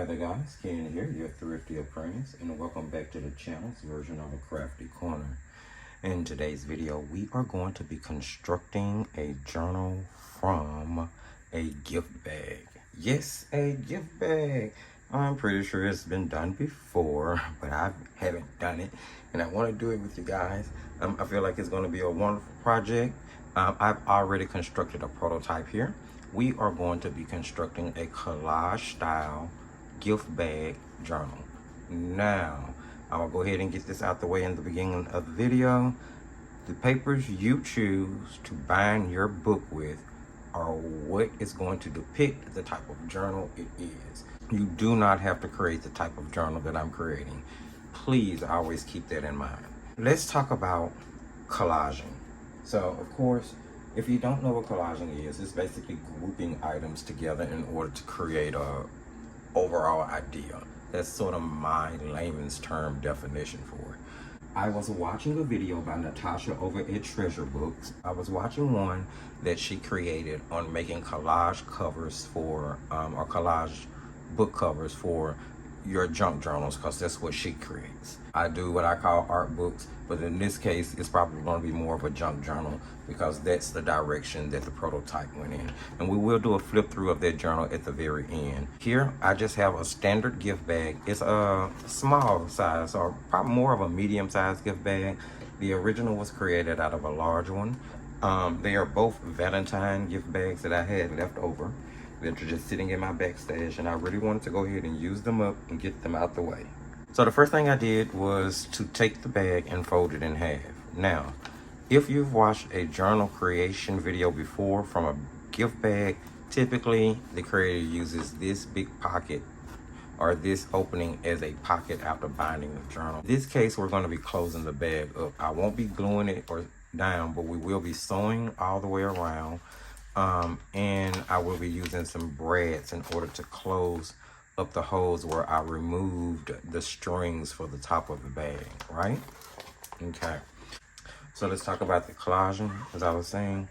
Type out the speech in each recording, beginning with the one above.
Hi there guys, Ken here, your Thrifty Apprentice, and welcome back to the channel's version of a crafty corner. In today's video, we are going to be constructing a journal from a gift bag. Yes, a gift bag. I'm pretty sure it's been done before, but I haven't done it, and I want to do it with you guys. I feel like it's going to be a wonderful project. I've already constructed a prototype here. We are going to be constructing a collage style gift bag journal. Now, I'm gonna go ahead and get this out the way in the beginning of the video. The papers you choose to bind your book with are what is going to depict the type of journal it is. You do not have to create the type of journal that I'm creating. Please always keep that in mind. Let's talk about collaging. So, of course, if you don't know what collaging is, it's basically grouping items together in order to create a overall idea. That's sort of my layman's term definition for it. I was watching a video by Natasha over at Treasure Books. I was watching one that she created on making collage covers for, or collage book covers for your junk journals, because that's what she creates. I do what I call art books, but in this case, it's probably going to be more of a junk journal because that's the direction that the prototype went in. And we will do a flip through of that journal at the very end. Here, I just have a standard gift bag. It's a small size, or probably more of a medium-sized gift bag. The original was created out of a large one. They are both Valentine gift bags that I had left over. They're just sitting in my backstage, and I really wanted to go ahead and use them up and get them out the way. So the first thing I did was to take the bag and fold it in half. Now, if you've watched a journal creation video before from a gift bag, typically the creator uses this big pocket or this opening as a pocket after binding the journal. In this case, we're going to be closing the bag up. I won't be gluing it or down, but we will be sewing all the way around. And I will be using some brads in order to close up the holes where I removed the strings for the top of the bag, right? Okay. So let's talk about the collaging, as I was saying.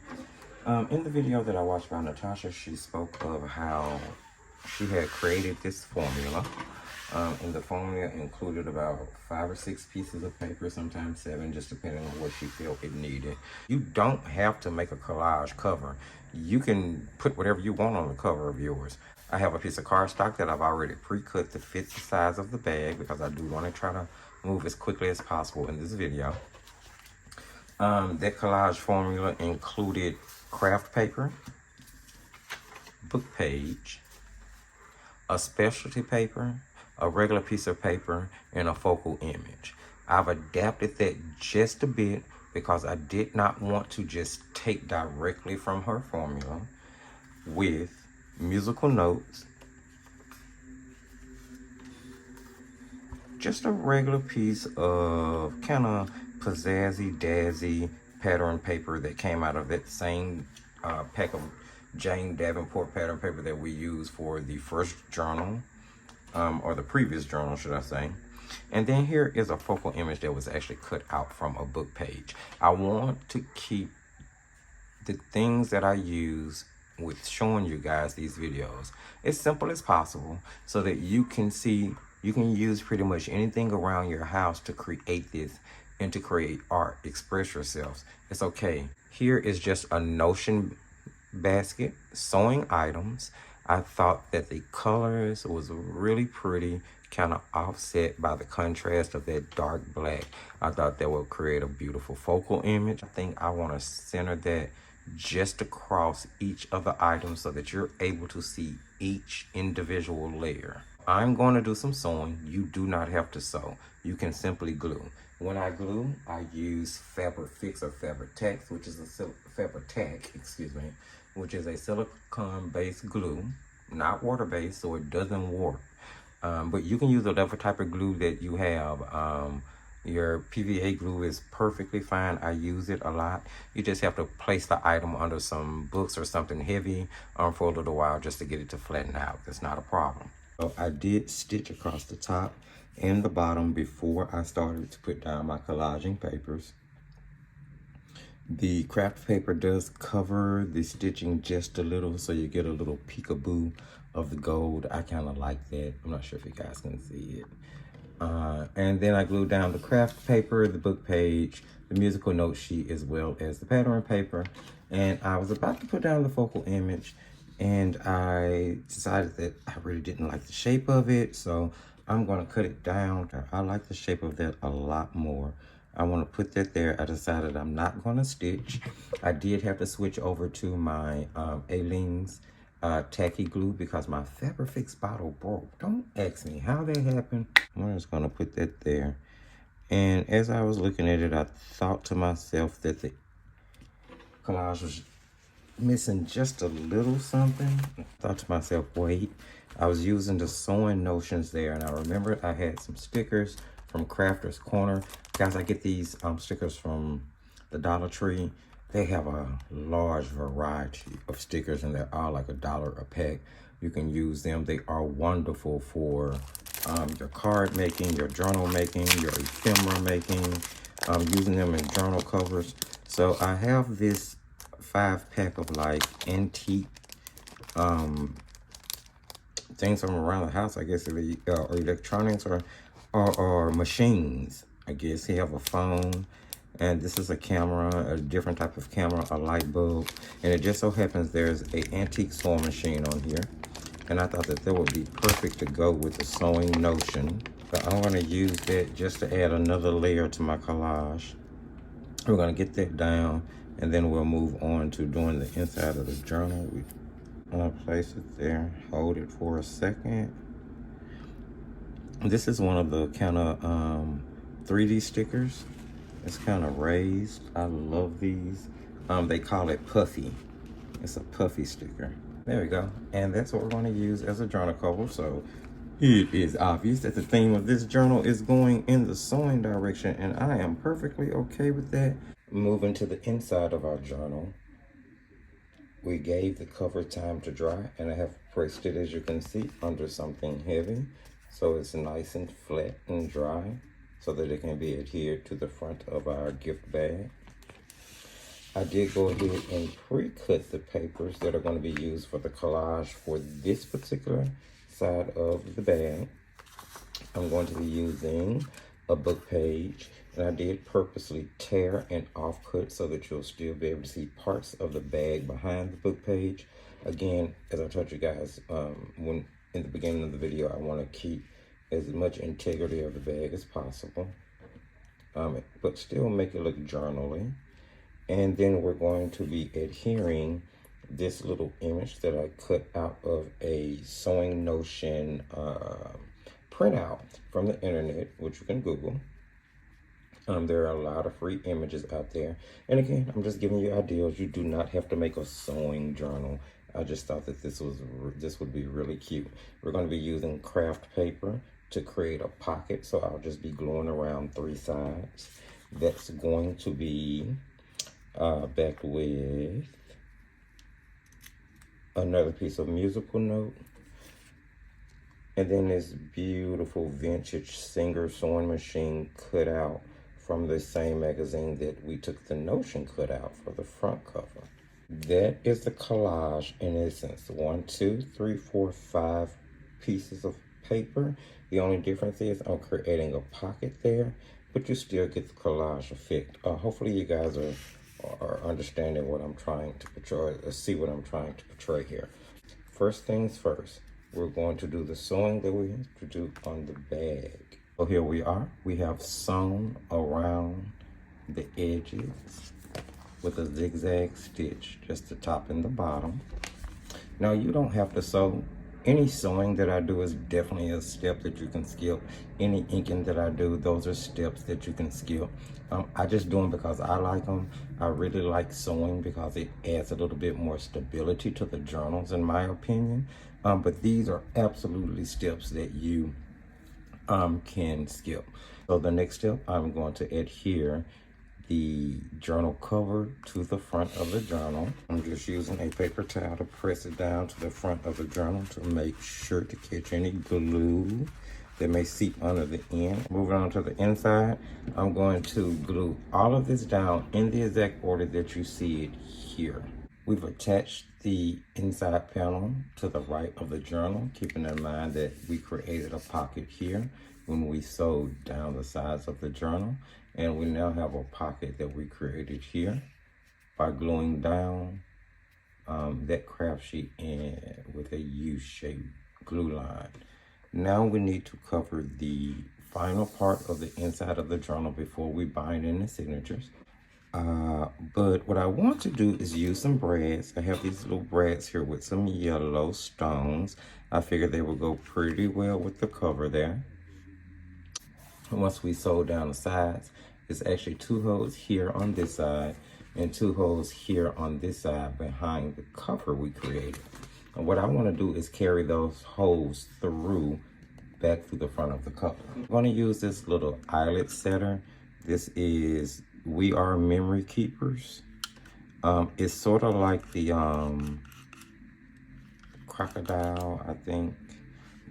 In the video that I watched by Natasha, she spoke of how she had created this formula. And the formula included about 5 or 6 pieces of paper, sometimes 7, just depending on what she felt it needed. You don't have to make a collage cover. You can put whatever you want on the cover of yours. I have a piece of cardstock that I've already pre-cut to fit the size of the bag because I do want to try to move as quickly as possible in this video. That collage formula included craft paper, book page, a specialty paper, a regular piece of paper, and a focal image. I've adapted that just a bit because I did not want to just take directly from her formula with musical notes, just a regular piece of kind of pizzazzy dazzy pattern paper that came out of that same pack of Jane Davenport pattern paper that we used for the first journal, or the previous journal, should I say. And then here is a focal image that was actually cut out from a book page. I want to keep the things that I use with showing you guys these videos as simple as possible so that you can see, you can use pretty much anything around your house to create this and to create art, express yourselves. It's okay. Here is just a Notion basket, sewing items. I thought that the colors was really pretty, kind of offset by the contrast of that dark black. I thought that would create a beautiful focal image. I think I want to center that just across each of the items so that you're able to see each individual layer. I'm going to do some sewing. You do not have to sew. You can simply glue. When I glue, I use Fabric Fix or Fabric Tack, which is a which is a silicone-based glue, not water-based, so it doesn't warp. But you can use whatever type of glue that you have. Your PVA glue is perfectly fine. I use it a lot. You just have to place the item under some books or something heavy for a little while just to get it to flatten out. That's not a problem. So I did stitch across the top and the bottom before I started to put down my collaging papers. The craft paper does cover the stitching just a little, so you get a little peekaboo of the gold. I kind of like that. I'm not sure if you guys can see it. And then I glued down the craft paper, the book page, the musical note sheet, as well as the pattern paper. And I was about to put down the focal image, and I decided that I really didn't like the shape of it, so I'm going to cut it down. I like the shape of that a lot more. I want to put that there. I decided I'm not going to stitch. I did have to switch over to my Aleene's tacky glue because my Fabrifix bottle broke. Don't ask me how that happened. I'm just going to put that there. And as I was looking at it, I thought to myself that the collage was missing just a little something. I thought to myself, wait, I was using the sewing notions there, and I remembered I had some stickers from Crafter's Corner. Guys, I get these stickers from the Dollar Tree. They have a large variety of stickers, and they're all like $1 a pack. You can use them. They are wonderful for your card making, your journal making, your ephemera making, using them in journal covers. So I have this 5-pack of like antique things from around the house, I guess, or electronics or machines. I guess he have a phone, and this is a camera, a different type of camera, a light bulb, and it just so happens there's a antique sewing machine on here, and I thought that would be perfect to go with the sewing notion. So I'm going to use that just to add another layer to my collage. We're going to get that down, and then we'll move on to doing the inside of the journal. I'm going to place it there, hold it for a second. This is one of the kind of 3D stickers. It's kind of raised. I love these. They call it puffy. It's a puffy sticker. There we go. And that's what we're going to use as a journal cover. So it is obvious that the theme of this journal is going in the sewing direction, and I am perfectly okay with that. Moving to the inside of our journal, we gave the cover time to dry, and I have pressed it, as you can see, under something heavy, so it's nice and flat and dry, so that it can be adhered to the front of our gift bag. I did go ahead and pre-cut the papers that are going to be used for the collage for this particular side of the bag. I'm going to be using a book page, and I did purposely tear and offcut so that you'll still be able to see parts of the bag behind the book page. Again, as I told you guys when in the beginning of the video, I want to keep as much integrity of the bag as possible, but still make it look journaly. And then we're going to be adhering this little image that I cut out of a Sewing Notion printout from the internet, which you can Google. There are a lot of free images out there. And again, I'm just giving you ideas. You do not have to make a sewing journal. I just thought that this would be really cute. We're going to be using craft paper to create a pocket. So I'll just be gluing around 3 sides. That's going to be backed with another piece of musical note. And then this beautiful vintage Singer sewing machine cutout from the same magazine that we took the Notion cutout for the front cover. That is the collage in essence. 1, 2, 3, 4, 5 pieces of paper. The only difference is I'm creating a pocket there, but you still get the collage effect. Hopefully you guys are understanding what I'm trying to portray, see what I'm trying to portray here. First things first, we're going to do the sewing that we have to do on the bag. So here we are. We have sewn around the edges with a zigzag stitch, just the top and the bottom. Now you don't have to sew. Any sewing that I do is definitely a step that you can skip. Any inking that I do, those are steps that you can skip. I just do them because I like them. I really like sewing because it adds a little bit more stability to the journals, in my opinion. But these are absolutely steps that you can skip. So the next step, I'm going to adhere the journal cover to the front of the journal. I'm just using a paper towel to press it down to the front of the journal to make sure to catch any glue that may seep under the end. Moving on to the inside, I'm going to glue all of this down in the exact order that you see it here. We've attached the inside panel to the right of the journal, keeping in mind that we created a pocket here when we sewed down the sides of the journal. And we now have a pocket that we created here by gluing down that craft sheet in with a U-shaped glue line. Now we need to cover the final part of the inside of the journal before we bind in the signatures. But what I want to do is use some brads. I have these little brads here with some yellow stones. I figured they would go pretty well with the cover there. Once we sew down the sides, it's actually 2 holes here on this side and 2 holes here on this side behind the cover we created. And what I want to do is carry those holes through back through the front of the cover. I'm going to use this little eyelet setter. This is We Are Memory Keepers. It's sort of like the crocodile, I think.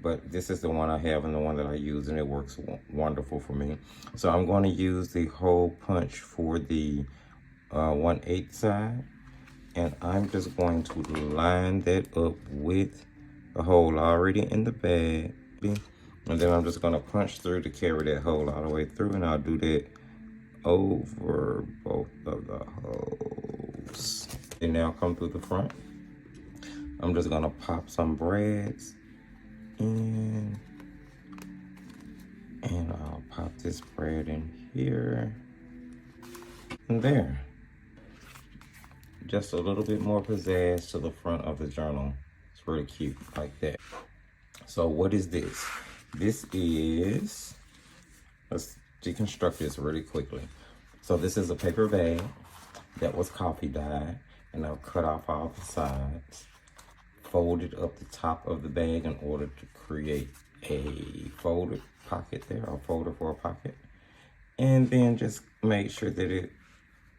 But this is the one I have and the one that I use, and it works wonderful for me. So I'm going to use the hole punch for the 1/8 side. And I'm just going to line that up with a hole already in the bag. And then I'm just going to punch through to carry that hole all the way through. And I'll do that over both of the holes. And now come through the front. I'm just going to pop some brads in. And I'll pop this brad in here. And there. Just a little bit more pizzazz to the front of the journal. It's really cute like that. So what is this? This is, let's deconstruct this really quickly. So this is a paper bag that was coffee dyed, and I've cut off all the sides, folded up the top of the bag in order to create a folded pocket there, or folder for a pocket. And then just make sure that it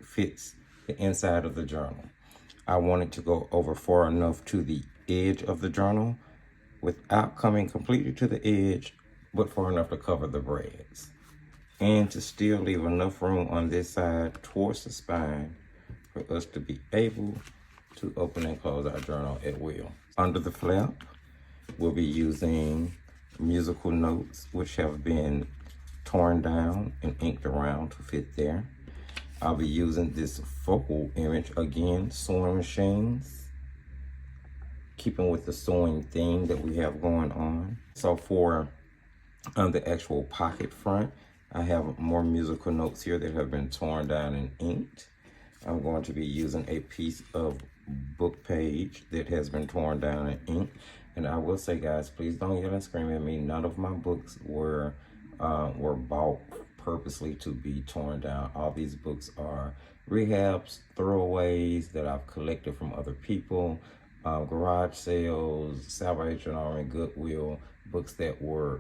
fits the inside of the journal. I want it to go over far enough to the edge of the journal without coming completely to the edge, but far enough to cover the brads. And to still leave enough room on this side towards the spine for us to be able to open and close our journal at will. Under the flap, we'll be using musical notes, which have been torn down and inked around to fit there. I'll be using this focal image, again, sewing machines, keeping with the sewing theme that we have going on. So for the actual pocket front, I have more musical notes here that have been torn down and inked. I'm going to be using a piece of book page that has been torn down and inked. And I will say, guys, please don't yell and scream at me. None of my books were bought purposely to be torn down. All these books are rehabs, throwaways that I've collected from other people, garage sales, Salvation Army, Goodwill, books that were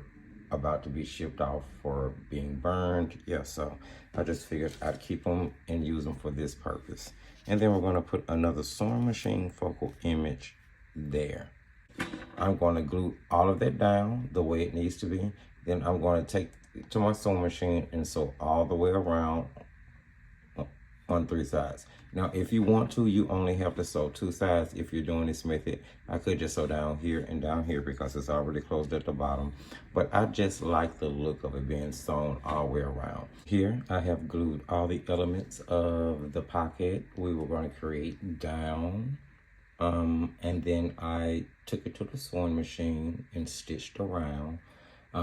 about to be shipped off for being burned. Yeah, so I just figured I'd keep them and use them for this purpose. And then we're going to put another sewing machine focal image there. I'm going to glue all of that down the way it needs to be. Then I'm going to take it to my sewing machine and sew all the way around on 3 sides. Now, if you want to, you only have to sew 2 sides if you're doing this method. I could just sew down here and down here because it's already closed at the bottom. But I just like the look of it being sewn all the way around. Here, I have glued all the elements of the pocket we were going to create down. And then I took it to the sewing machine and stitched around.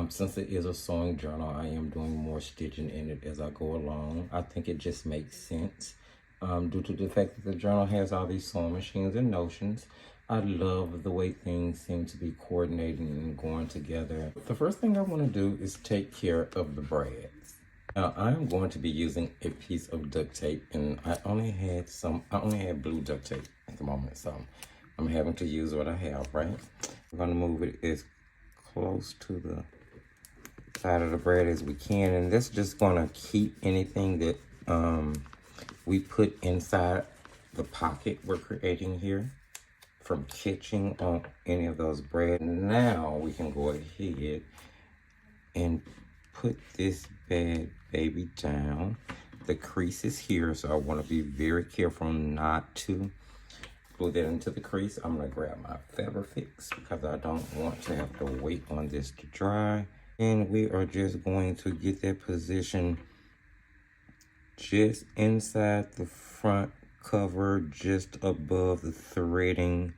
Since it is a sewing journal, I am doing more stitching in it as I go along. I think it just makes sense due to the fact that the journal has all these sewing machines and notions. I love the way things seem to be coordinating and going together. The first thing I want to do is take care of the brads. Now, I'm going to be using a piece of duct tape, and I only had blue duct tape at the moment, so I'm having to use what I have, right? I'm going to move it as close to the side of the brad as we can, and that's just going to keep anything that we put inside the pocket we're creating here from catching on any of those brad. Now we can go ahead and put this bad baby down. The crease is here, so I want to be very careful not to glue that into the crease. I'm gonna grab my Fabric Fix because I don't want to have to wait on this to dry. And we are just going to get that position just inside the front cover, just above the threading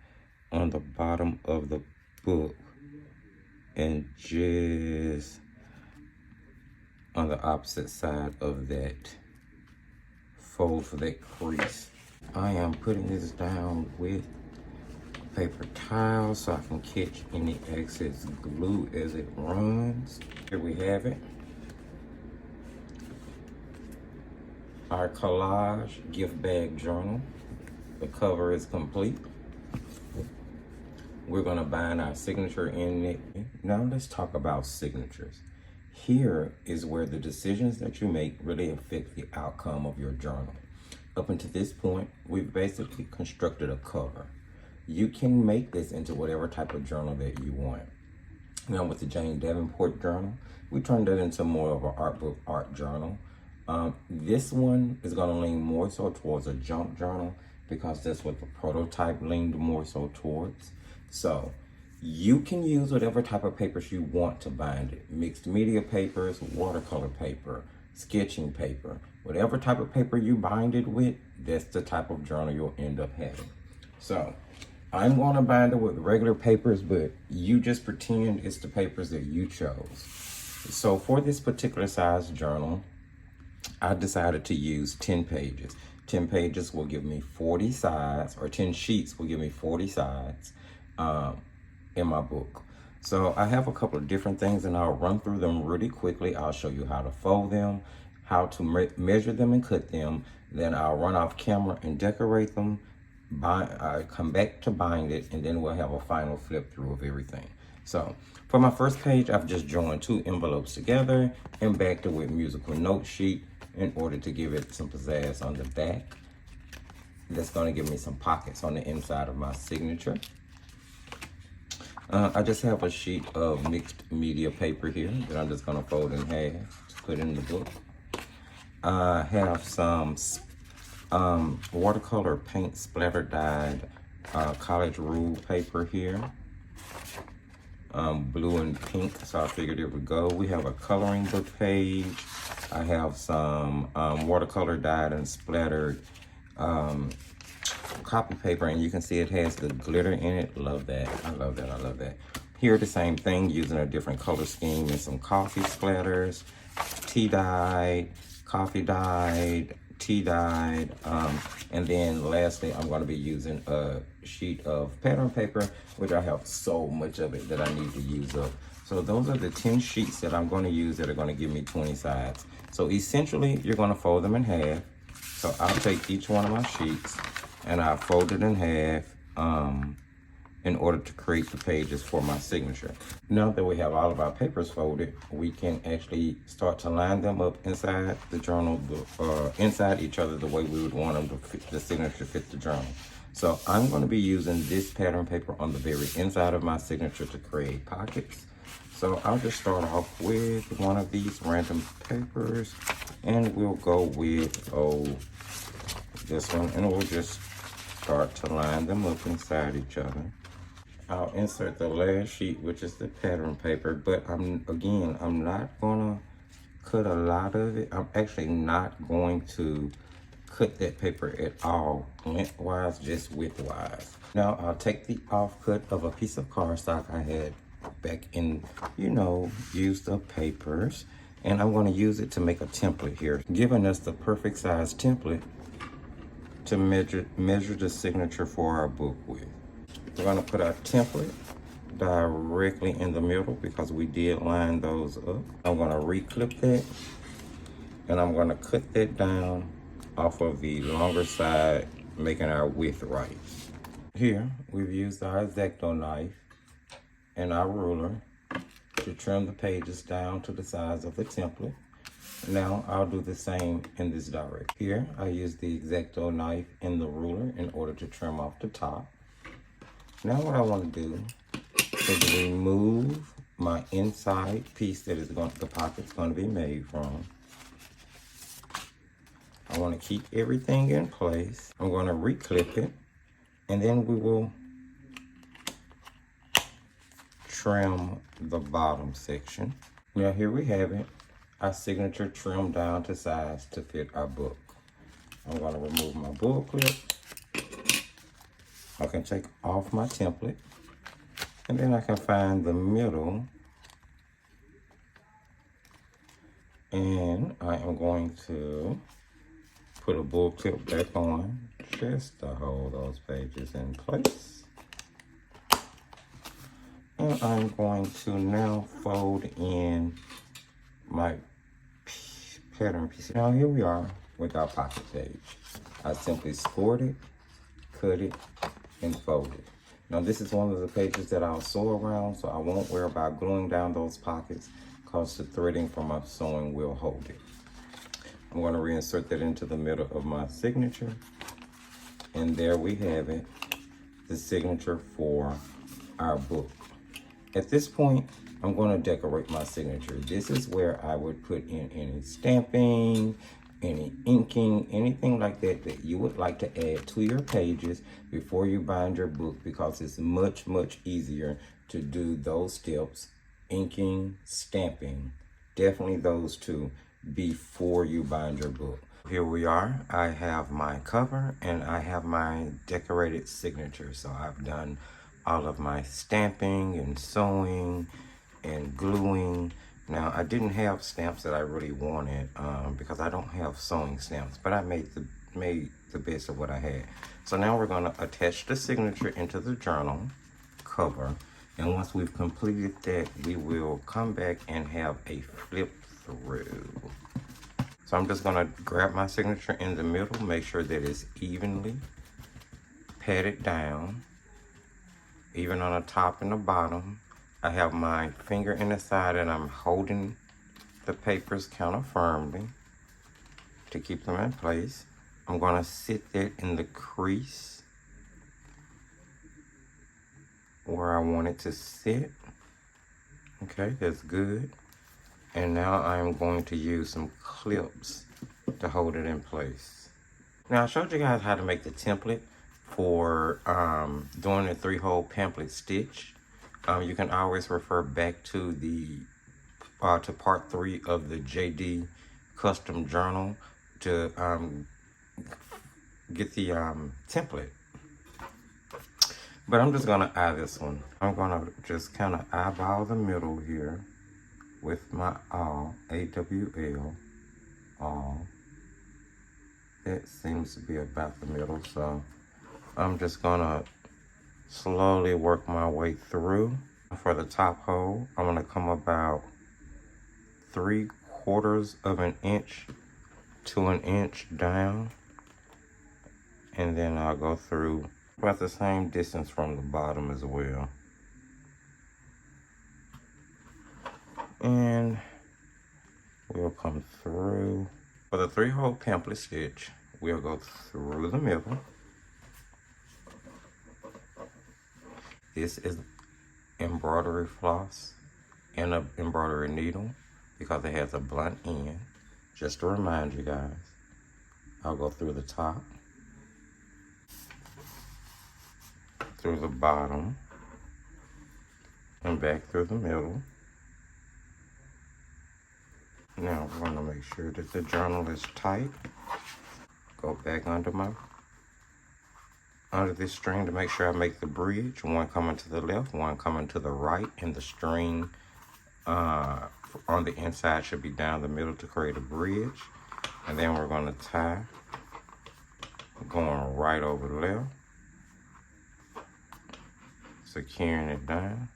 on the bottom of the book, and just on the opposite side of that fold for that crease. I am putting this down with paper towel so I can catch any excess glue as it runs. Here we have it. Our Collage gift bag journal. The cover is complete. We're gonna bind our signature in it. Now let's talk about signatures. Here is where the decisions that you make really affect the outcome of your journal. Up until this point, we've basically constructed a cover. You can make this into whatever type of journal that you want. Now with the Jane Davenport journal, we turned it into more of an art book art journal. This one is gonna lean more so towards a junk journal because that's what the prototype leaned more so towards. So you can use whatever type of papers you want to bind it. Mixed media papers, watercolor paper, sketching paper, whatever type of paper you bind it with, that's the type of journal you'll end up having. So I'm gonna bind it with regular papers, but you just pretend it's the papers that you chose. So for this particular size journal, I decided to use 10 pages. 10 pages will give me 40 sides, or 10 sheets will give me 40 sides in my book. So I have a couple of different things and I'll run through them really quickly. I'll show you how to fold them, how to measure them and cut them. Then I'll run off camera and decorate them. I come back to bind it, and then we'll have a final flip through of everything. So for my first page, I've just joined 2 envelopes together and backed it with musical note sheet in order to give it some pizzazz on the back. That's going to give me some pockets on the inside of my signature. I just have a sheet of mixed media paper here that I'm just going to fold in half to put in the book. I have some watercolor paint splatter dyed Collage rule paper here. Blue and pink, so I figured it would go. We have a coloring book page. I have some watercolor dyed and splattered copy paper, and you can see it has the glitter in it. Love that. I love that. I love that. Here, the same thing, using a different color scheme and some coffee splatters, tea dyed, coffee dyed, tea dyed, and then lastly, I'm going to be using a sheet of pattern paper, which I have so much of it that I need to use up. So those are the 10 sheets that I'm going to use that are going to give me 20 sides. So essentially, you're going to fold them in half. So I'll take each one of my sheets and I'll fold it in half in order to create the pages for my signature. Now that we have all of our papers folded, we can actually start to line them up inside the journal, inside each other, the way we would want them to fit the signature to fit the journal. So I'm going to be using this pattern paper on the very inside of my signature to create pockets. So I'll just start off with one of these random papers, and we'll go with this one, and we'll just start to line them up inside each other. I'll insert the last sheet, which is the pattern paper, but I'm not gonna cut a lot of it. I'm actually not going to cut that paper at all, lengthwise, just widthwise. Now I'll take the offcut of a piece of cardstock I had back in, used up papers, and I'm gonna use it to make a template here, giving us the perfect size template to measure the signature for our book with. We're gonna put our template directly in the middle because we did line those up. I'm gonna reclip that, and I'm gonna cut that down off of the longer side, making our width right. Here, we've used our X-Acto knife and our ruler to trim the pages down to the size of the template. Now I'll do the same in this direction. Here, I use the X-Acto knife and the ruler in order to trim off the top. Now what I want to do is remove my inside piece that the pocket's going to be made from. I want to keep everything in place. I'm going to reclip it And then we will trim the bottom section. Now here we have it, our signature trimmed down to size to fit our book. I'm going to remove my bull clip. I can take off my template, and then I can find the middle, and I am going to put a bull clip back on just to hold those pages in place. And I'm going to now fold in my pattern piece. Now here we are with our pocket page. I simply scored it, cut it, and fold it. Now this is one of the pages that I'll sew around, so I won't worry about gluing down those pockets because the threading from my sewing will hold it. I'm going to reinsert that into the middle of my signature. And there we have it, the signature for our book. At this point, I'm going to decorate my signature. This is where I would put in any stamping, any inking, anything like that that you would like to add to your pages before you bind your book, because it's much, much easier to do those steps, inking, stamping, definitely those two, before you bind your book. Here we are. I have my cover and I have my decorated signature. So I've done all of my stamping and sewing and gluing. Now I didn't have stamps that I really wanted because I don't have sewing stamps, but I made the best of what I had. So now we're going to attach the signature into the journal cover, and once we've completed that, we will come back and have a flip through. So I'm just going to grab my signature in the middle, make sure that it's evenly patted down, even on the top and the bottom. I have my finger in the side and I'm holding the papers kind of firmly to keep them in place. I'm going to sit that in the crease where I want it to sit. Okay, that's good. And now I'm going to use some clips to hold it in place. Now I showed you guys how to make the template for doing a 3-hole pamphlet stitch. You can always refer back to the to part 3 of the JD custom journal to get the template. But I'm just gonna eye this one. I'm gonna just kind of eyeball the middle here with my awl, A-W-L, awl. That seems to be about the middle, so I'm just gonna slowly work my way through. For the top hole, I'm gonna come about 3/4 of an inch to an inch down, and then I'll go through about the same distance from the bottom as well. And we'll come through. For the 3-hole pamphlet stitch, we'll go through the middle. This is embroidery floss and an embroidery needle because it has a blunt end. Just to remind you guys, I'll go through the top, through the bottom, and back through the middle. Now we're going to make sure that the journal is tight. Go back under this string to make sure I make the bridge. One coming to the left, one coming to the right, and the string on the inside should be down the middle to create a bridge. And then we're going to tie going right over left, securing it down.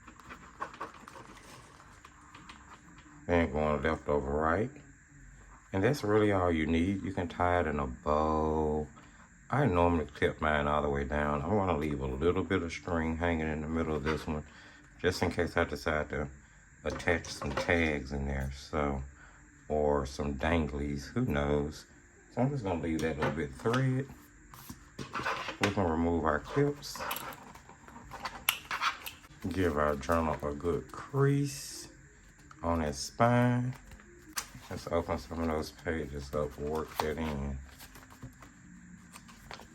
Then going left over right. And that's really all you need. You can tie it in a bow. I normally clip mine all the way down. I want to leave a little bit of string hanging in the middle of this one, just in case I decide to attach some tags in there, so, or some danglies, who knows. So I'm just going to leave that little bit thread. We can remove our clips. Give our journal a good crease on its spine. Let's open some of those pages up, work that in.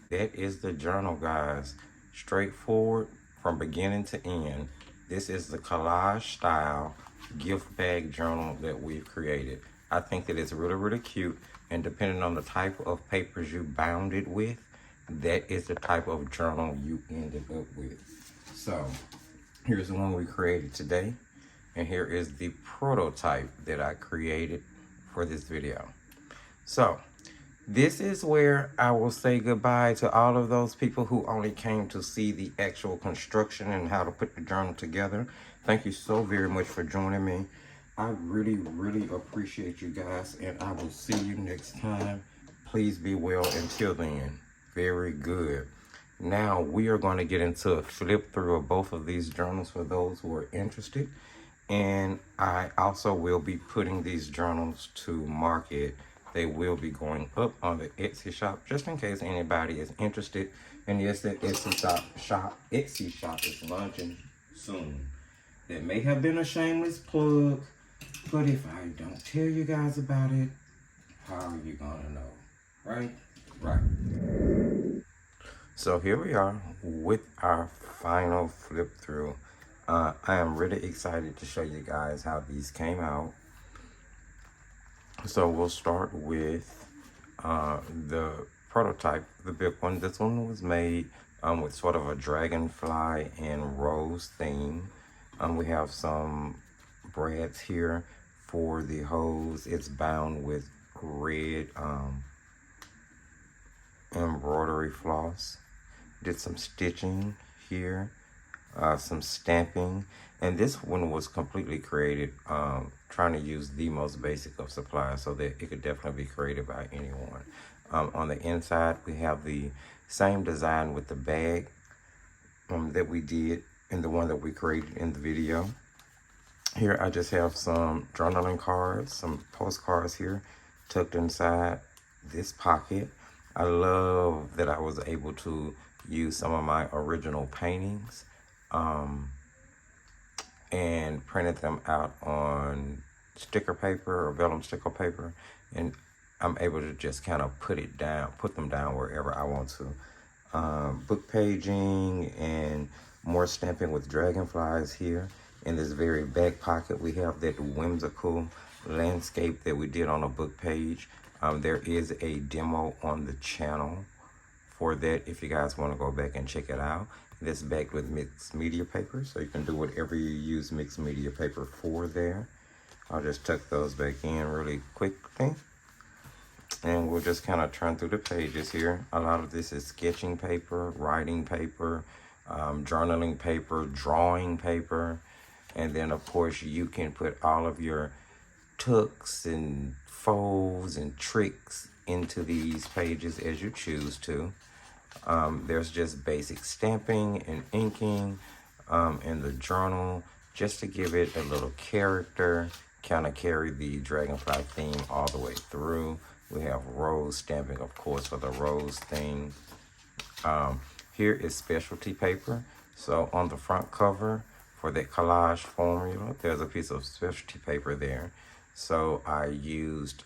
That is the journal, guys. straightforward from beginning to end. This is the collage style gift bag journal that we've created. I think that it's really, really cute, and depending on the type of papers you bound it with, that is the type of journal you ended up with. So here's the one we created today, and here is the prototype that I created for this video. So this is where I will say goodbye to all of those people who only came to see the actual construction and how to put the journal together. Thank you so very much for joining me. I really, really appreciate you guys, and I will see you next time. Please be well until then. Very good. Now we are going to get into a flip through of both of these journals for those who are interested. And I also will be putting these journals to market. They will be going up on the Etsy shop, just in case anybody is interested. And yes, the Etsy shop is launching soon. That may have been a shameless plug, but if I don't tell you guys about it, how are you gonna know, right? Right. So here we are with our final flip through. I am really excited to show you guys how these came out. So we'll start with the prototype, the big one. This one was made with sort of a dragonfly and rose theme. We have some brads here for the hose. It's bound with red embroidery floss. Did some stitching here, some stamping, and this one was completely created trying to use the most basic of supplies so that it could definitely be created by anyone. On the inside, we have the same design with the bag that we did in the one that we created in the video. Here I just have some journaling cards, some postcards here tucked inside this pocket. I love that I was able to use some of my original paintings and printed them out on sticker paper or vellum sticker paper, and I'm able to just kind of put them down wherever I want to. Book paging and more stamping with dragonflies here. In this very back pocket, we have that whimsical landscape that we did on a book page. There is a demo on the channel for that if you guys want to go back and check it out. This backed with mixed media paper, so you can do whatever you use mixed media paper for there. I'll just tuck those back in really quickly, and we'll just kind of turn through the pages here. A lot of this is sketching paper, writing paper, journaling paper, drawing paper, and then of course you can put all of your tucks and folds and tricks into these pages as you choose to. There's just basic stamping and inking in the journal just to give it a little character, kind of carry the dragonfly theme all the way through. We have rose stamping, of course, for the rose theme. Here is specialty paper. So on the front cover for that collage formula, there's a piece of specialty paper there. So I used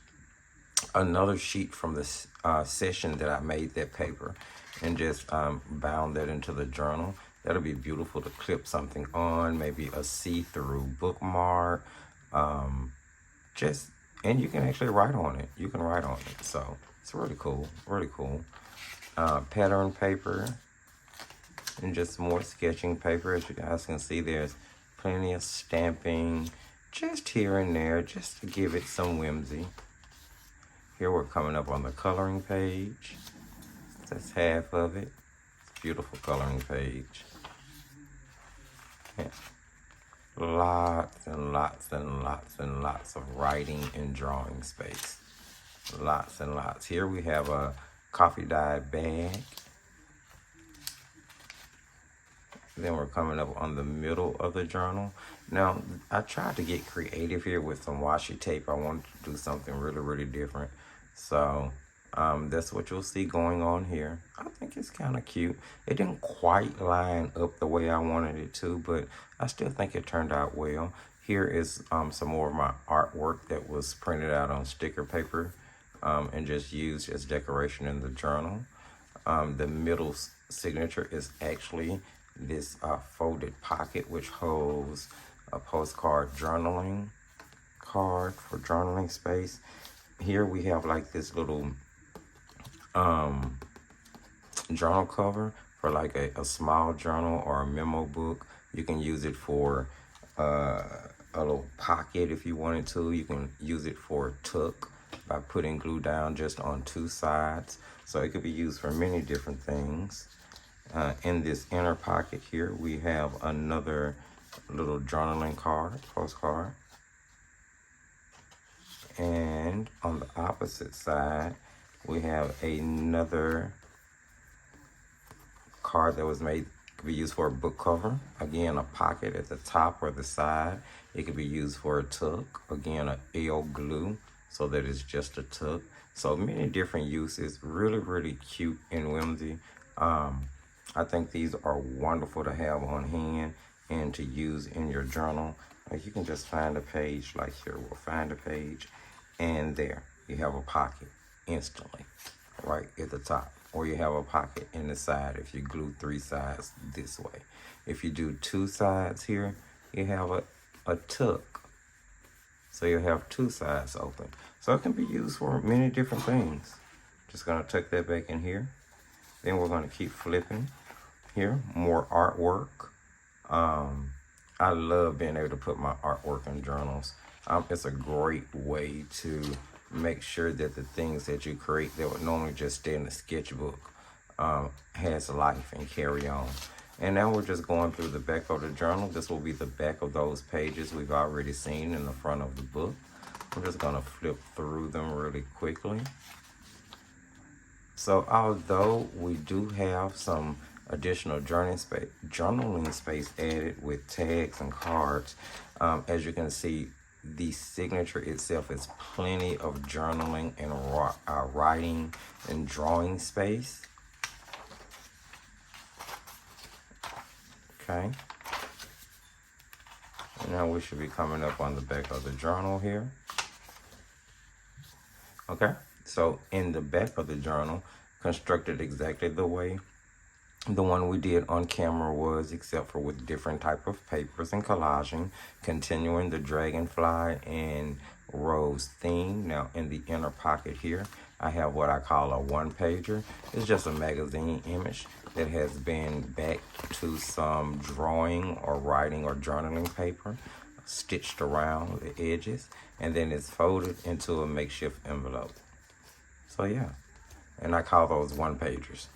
another sheet from this session that I made that paper and just bound that into the journal. That'll be beautiful to clip something on, maybe a see-through bookmark. And you can actually write on it. You can write on it. So it's really cool, really cool. Pattern paper and just more sketching paper. As you guys can see, there's plenty of stamping just here and there, just to give it some whimsy. Here we're coming up on the coloring page. That's half of it. It's a beautiful coloring page. Yeah. Lots and lots and lots and lots of writing and drawing space. Lots and lots. Here we have a coffee dyed bag. Then we're coming up on the middle of the journal. Now, I tried to get creative here with some washi tape. I wanted to do something really, really different. So that's what you'll see going on here. I think it's kind of cute. It didn't quite line up the way I wanted it to, but I still think it turned out well. Here is some more of my artwork that was printed out on sticker paper and just used as decoration in the journal. The middle signature is actually this folded pocket, which holds a postcard journaling card for journaling space. Here we have like this little journal cover for like a small journal or a memo book. You can use it for a little pocket if you wanted to. You can use it for a tuck by putting glue down just on 2 sides. So it could be used for many different things. In this inner pocket here, we have another little journaling card, postcard. And on the opposite side, we have another card that was made, could be used for a book cover. Again, a pocket at the top or the side. It could be used for a tuck. Again, a L glue, so that it's just a tuck. So many different uses. Really, really cute and whimsy. I think these are wonderful to have on hand and to use in your journal. Like you can just find a page, like here, we'll find a page, and there you have a pocket instantly, right at the top. Or you have a pocket in the side if you glue 3 sides this way. If you do 2 sides here, you have a tuck. So you have 2 sides open. So it can be used for many different things. Just gonna tuck that back in here. Then we're gonna keep flipping. Here, more artwork. I love being able to put my artwork in journals. It's a great way to make sure that the things that you create that would normally just stay in the sketchbook has life and carry on. And now we're just going through the back of the journal. This will be the back of those pages we've already seen in the front of the book. I'm just gonna flip through them really quickly. So although we do have some additional journaling space added with tags and cards, as you can see, the signature itself is plenty of journaling and writing and drawing space. Okay. And now we should be coming up on the back of the journal here. Okay. So in the back of the journal, constructed exactly the way the one we did on camera was, except for with different type of papers and collaging, continuing the dragonfly and rose theme. Now in the inner pocket here, I have what I call a 1-pager. It's just a magazine image that has been backed to some drawing or writing or journaling paper, stitched around the edges, and then it's folded into a makeshift envelope. So yeah, and I call those 1-pagers,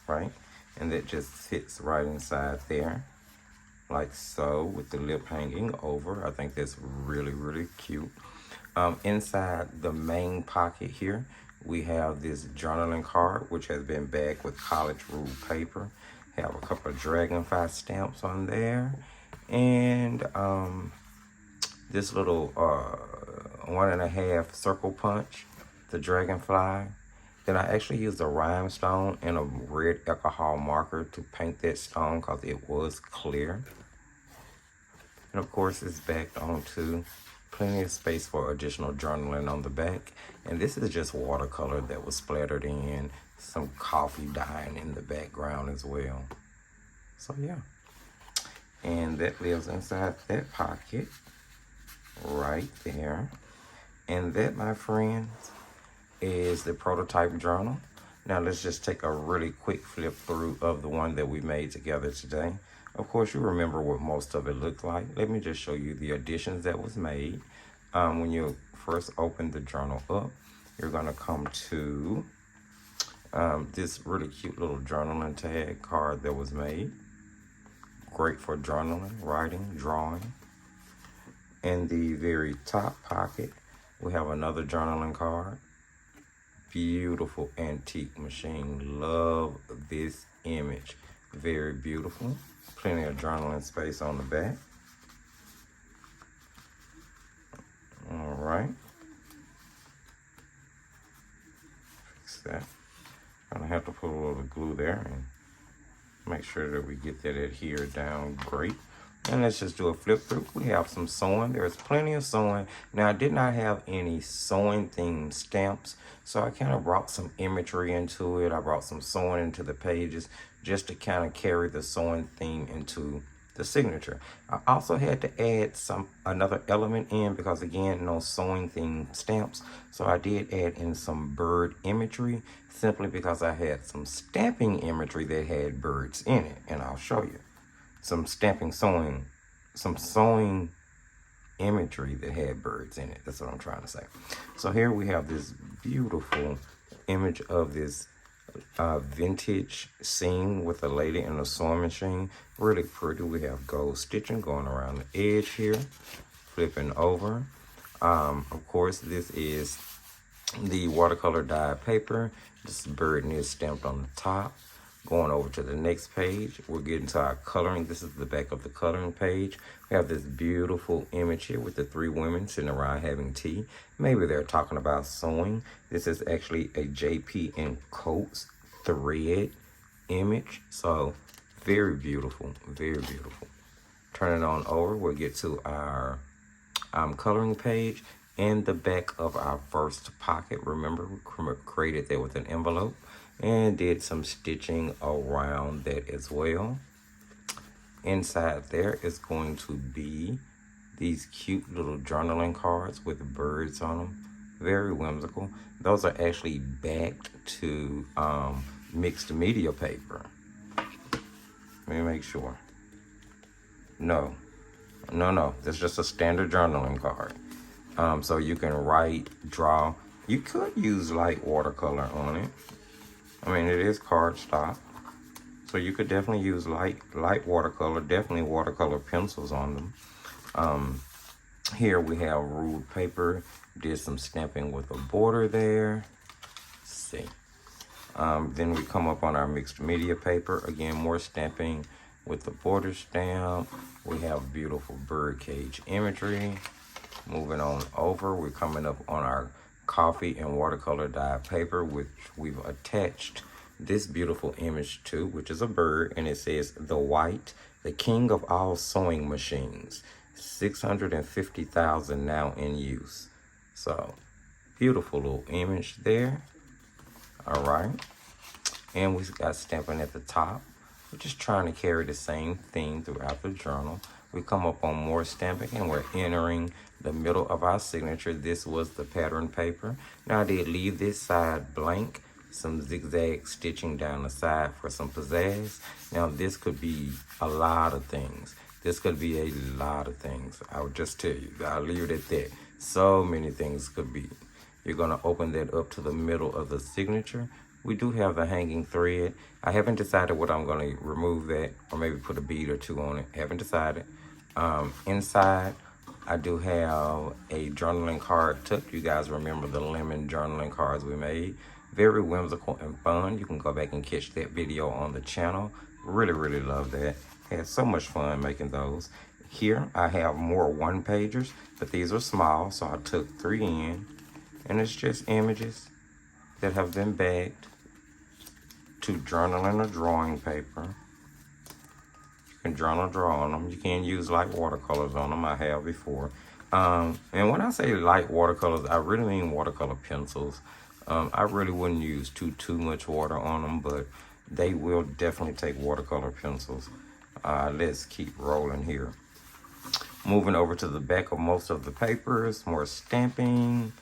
right? And that just fits right inside there, like so, with the lip hanging over. I think that's really, really cute. Inside the main pocket here, we have this journaling card, which has been bagged with college ruled paper. Have a couple of dragonfly stamps on there. And this little 1.5 circle punch, the dragonfly. Then I actually used a rhinestone and a red alcohol marker to paint that stone because it was clear. And of course, it's backed onto plenty of space for additional journaling on the back. And this is just watercolor that was splattered in, some coffee dyeing in the background as well. So yeah. And that lives inside that pocket right there. And that, my friends, is the prototype journal. Now let's just take a really quick flip through of the one that we made together today. Of course, you remember what most of it looked like. Let me just show you the additions that was made. When you first open the journal up, you're gonna come to this really cute little journaling tag card that was made. Great for journaling, writing, drawing. In the very top pocket, we have another journaling card. Beautiful antique machine. Love this image. Very beautiful. Plenty of journaling space on the back. All right. Fix that. Gonna have to put a little glue there and make sure that we get that adhered down great. And let's just do a flip through. We have some sewing. There's plenty of sewing. Now, I did not have any sewing themed stamps, so I kind of brought some imagery into it. I brought some sewing into the pages just to kind of carry the sewing theme into the signature. I also had to add another element in because, again, no sewing themed stamps. So I did add in some bird imagery simply because I had some stamping imagery that had birds in it, and I'll show you. Some sewing imagery that had birds in it. That's what I'm trying to say. So here we have this beautiful image of this vintage scene with a lady in a sewing machine. Really pretty. We have gold stitching going around the edge here, flipping over. Of course, this is the watercolor dyed paper. This bird is stamped on the top. Going over to the next page, we're getting to our coloring. This is the back of the coloring page. We have this beautiful image here with the 3 women sitting around having tea. Maybe they're talking about sewing. This is actually a JP and Coats thread image. So very beautiful, very beautiful. Turn it on over, we'll get to our coloring page and the back of our first pocket. Remember, we created that with an envelope and did some stitching around that as well. Inside there is going to be these cute little journaling cards with birds on them. Very whimsical. Those are actually backed to mixed media paper. Let me make sure. No. That's just a standard journaling card. So you can write, draw. You could use light watercolor on it. I mean, it is cardstock, so you could definitely use light watercolor, definitely watercolor pencils on them. Here we have ruled paper, did some stamping with a border there. Let's see. Then we come up on our mixed media paper, again, more stamping with the border stamp. We have beautiful bird cage imagery. Moving on over, we're coming up on our coffee and watercolor dyed paper, which we've attached this beautiful image to, which is a bird, and it says the white, the king of all sewing machines, 650,000 now in use. So beautiful little image there. All right, and we got stamping at the top. We're just trying to carry the same theme throughout the journal. We come up on more stamping and we're entering the middle of our signature. This was the pattern paper. Now I did leave this side blank, some zigzag stitching down the side for some pizzazz. Now this could be a lot of things. This could be a lot of things. I would just tell you, I'll leave it at that. So many things could be. You're gonna open that up to the middle of the signature. We do have the hanging thread. I haven't decided what I'm gonna remove that or maybe put a bead or 2 on it. Haven't decided. Inside, I do have a journaling card tucked. You guys remember the lemon journaling cards we made. Very whimsical and fun. You can go back and catch that video on the channel. Really love that. Had so much fun making those. Here, I have more one-pagers, but these are small, so I took 3 in. And it's just images that have been bagged to journaling or drawing paper. You can journal, draw on them. You can use light watercolors on them. I have before. And when I say light watercolors, I really mean watercolor pencils. I really wouldn't use too much water on them, but they will definitely take watercolor pencils. Let's keep rolling here. Moving over to the back of most of the papers, more stamping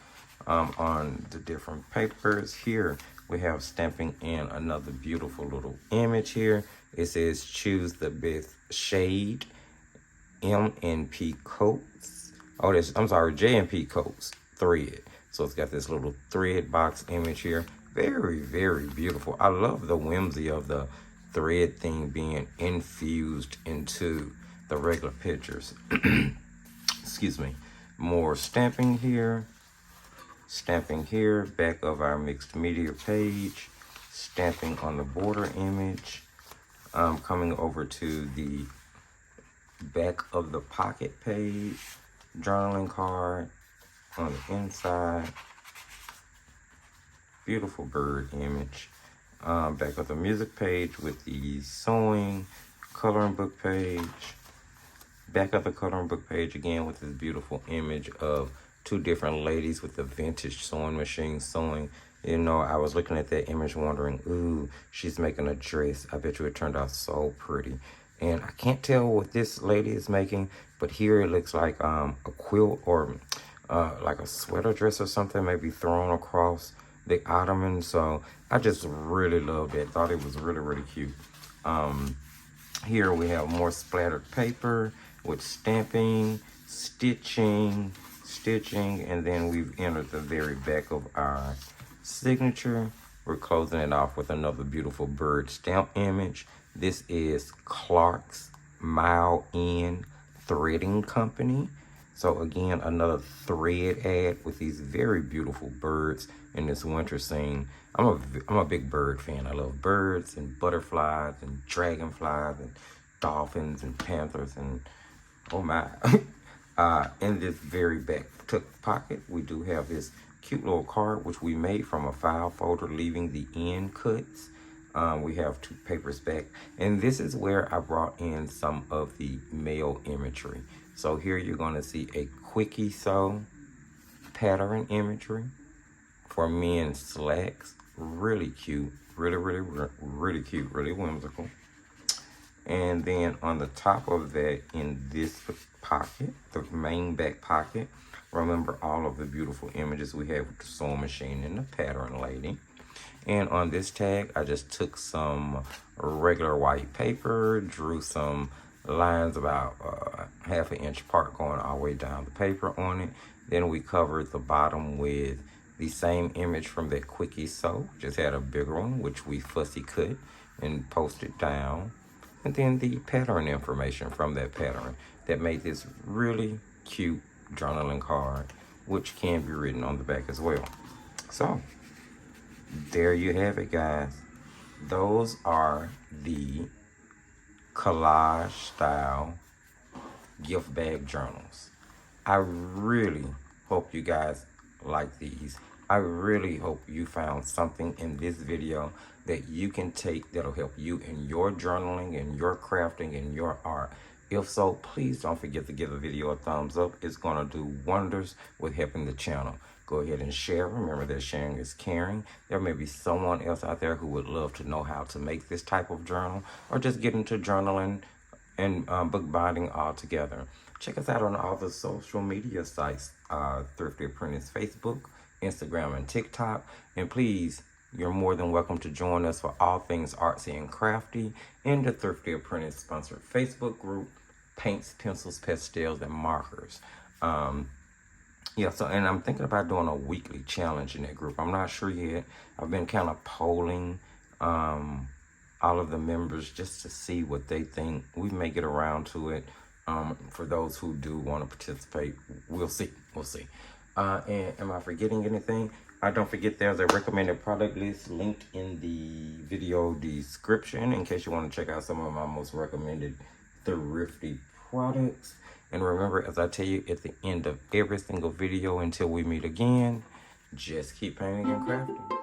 on the different papers. Here we have stamping in another beautiful little image here. It says choose the best shade, M&P Coats. Oh, I'm sorry, J&P Coats thread. So it's got this little thread box image here. Very beautiful. I love the whimsy of the thread thing being infused into the regular pictures. Excuse me. More stamping here. Stamping here, back of our mixed media page. Stamping on the border image. Coming over to the back of the pocket page. Journaling card on the inside. Beautiful bird image. Back of the music page with the sewing, coloring book page. Back of the coloring book page again with this beautiful image of two different ladies with a vintage sewing machine sewing. You know, I was looking at that image wondering, ooh, she's making a dress. I bet you it turned out so pretty. And I can't tell what this lady is making, but here it looks like a quilt or like a sweater dress or something, maybe thrown across the ottoman. So I just really loved it. Thought it was really, really cute. Here we have more splattered paper with stamping, stitching, and then we've entered the very back of our signature. We're closing it off with another beautiful bird stamp image. This is Clark's Mile End Threading Company. So again, another thread ad with these very beautiful birds in this winter scene. I'm a big bird fan. I love birds and butterflies and dragonflies and dolphins and panthers and oh my. In this very back tuck pocket, we do have this cute little card which we made from a file folder, leaving the end cuts. We have two papers back, and this is where I brought in some of the male imagery. So here you're going to see a quickie sew pattern imagery for men's slacks. Really cute, really cute, really whimsical. And then on the top of that, in this pocket, the main back pocket, remember all of the beautiful images we have with the sewing machine and the pattern lady. And on this tag, I just took some regular white paper, drew some lines about half an inch apart going all the way down the paper on it. Then we covered the bottom with the same image from that quickie sew, just had a bigger one, which we fussy cut and posted down. And then the pattern information from that pattern that made this really cute journaling card, which can be written on the back as well. So there you have it, guys. Those are the collage style gift bag journals. I really hope you guys like these. I really hope you found something in this video that you can take that'll help you in your journaling and your crafting and your art. If so, please don't forget to give the video a thumbs up. It's going to do wonders with helping the channel. Go ahead and share. Remember that sharing is caring. There may be someone else out there who would love to know how to make this type of journal or just get into journaling and bookbinding all together. Check us out on all the social media sites, Thrifty Apprentice Facebook, Instagram, and TikTok. And please, you're more than welcome to join us for all things artsy and crafty in the Thrifty Apprentice sponsored Facebook group, Paints, Pencils, Pastels, and Markers. Yeah, so, and I'm thinking about doing a weekly challenge in that group. I'm not sure yet. I've been kind of polling all of the members just to see what they think. We may get around to it. For those who do want to participate, we'll see. And am I forgetting anything? Don't forget there's a recommended product list linked in the video description in case you want to check out some of my most recommended thrifty products. And remember, as I tell you at the end of every single video until we meet again, just keep painting and crafting.